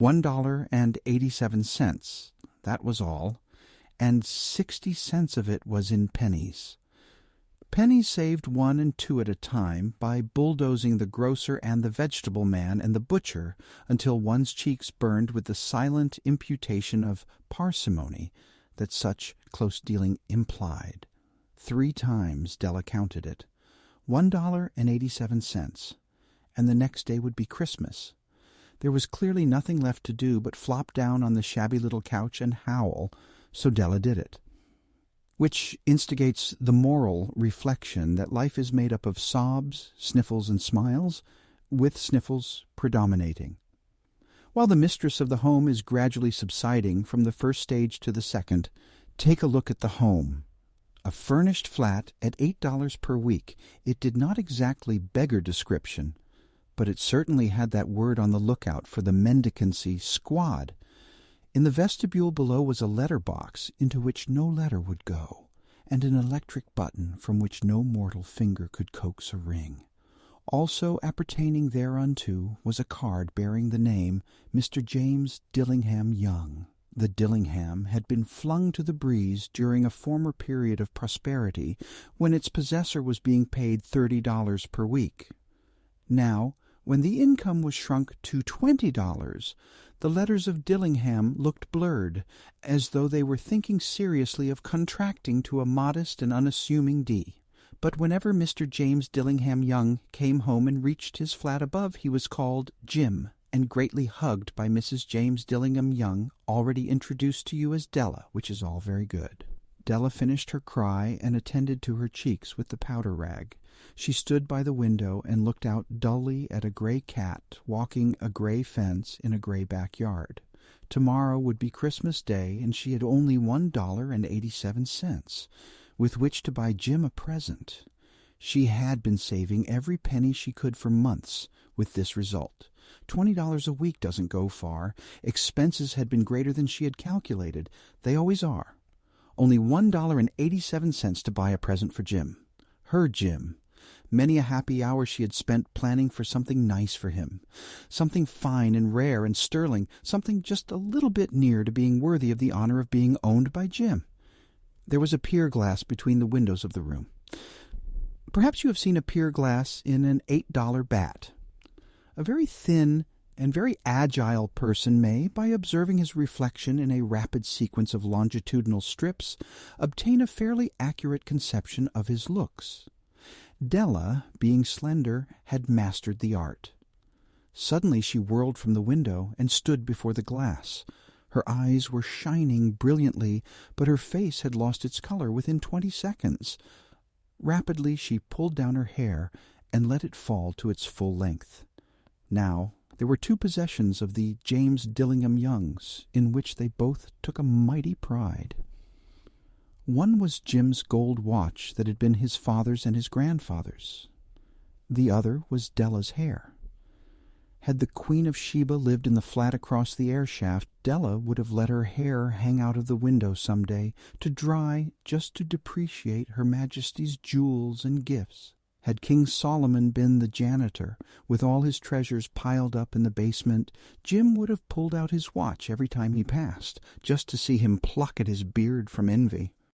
$1.87, that was all, and 60 cents of it was in pennies. Pennies saved 1 and 2 at a time by bulldozing the grocer and the vegetable man and the butcher until one's cheeks burned with the silent imputation of parsimony that such close dealing implied. 3 times Della counted it. $1.87, and the next day would be Christmas. There was clearly nothing left to do but flop down on the shabby little couch and howl, so Della did it. Which instigates the moral reflection that life is made up of sobs, sniffles, and smiles, with sniffles predominating. While the mistress of the home is gradually subsiding from the first stage to the second, take a look at the home. A furnished flat at $8 per week. It did not exactly beggar description, but it certainly had that word on the lookout for the mendicancy squad. In the vestibule below was a letter box into which no letter would go, and an electric button from which no mortal finger could coax a ring. Also appertaining thereunto was a card bearing the name Mr. James Dillingham Young. The Dillingham had been flung to the breeze during a former period of prosperity when its possessor was being paid $30 per week. Now, when the income was shrunk to $20, the letters of Dillingham looked blurred, as though they were thinking seriously of contracting to a modest and unassuming D. But whenever Mr. James Dillingham Young came home and reached his flat above, he was called Jim, and greatly hugged by Mrs. James Dillingham Young, already introduced to you as Della, which is all very good. Della finished her cry and attended to her cheeks with the powder rag. She stood by the window and looked out dully at a gray cat walking a gray fence in a gray backyard. Tomorrow would be Christmas Day, and she had only $1.87, with which to buy Jim a present. She had been saving every penny she could for months, with this result. $20 a week doesn't go far. Expenses had been greater than she had calculated. They always are. Only $1.87 to buy a present for Jim. Her Jim. Many a happy hour she had spent planning for something nice for him, something fine and rare and sterling, something just a little bit near to being worthy of the honor of being owned by Jim. There was a pier glass between the windows of the room. Perhaps you have seen a pier glass in an $8 bat. A very thin and very agile person may, by observing his reflection in a rapid sequence of longitudinal strips, obtain a fairly accurate conception of his looks. Della, being slender, had mastered the art. Suddenly she whirled from the window and stood before the glass. Her eyes were shining brilliantly, but her face had lost its color within 20 seconds. Rapidly she pulled down her hair and let it fall to its full length. Now there were 2 possessions of the James Dillingham Youngs, in which they both took a mighty pride. One was Jim's gold watch that had been his father's and his grandfather's. The other was Della's hair. Had the Queen of Sheba lived in the flat across the air shaft, Della would have let her hair hang out of the window some day to dry, just to depreciate Her Majesty's jewels and gifts. Had King Solomon been the janitor, with all his treasures piled up in the basement, Jim would have pulled out his watch every time he passed, just to see him pluck at his beard from envy.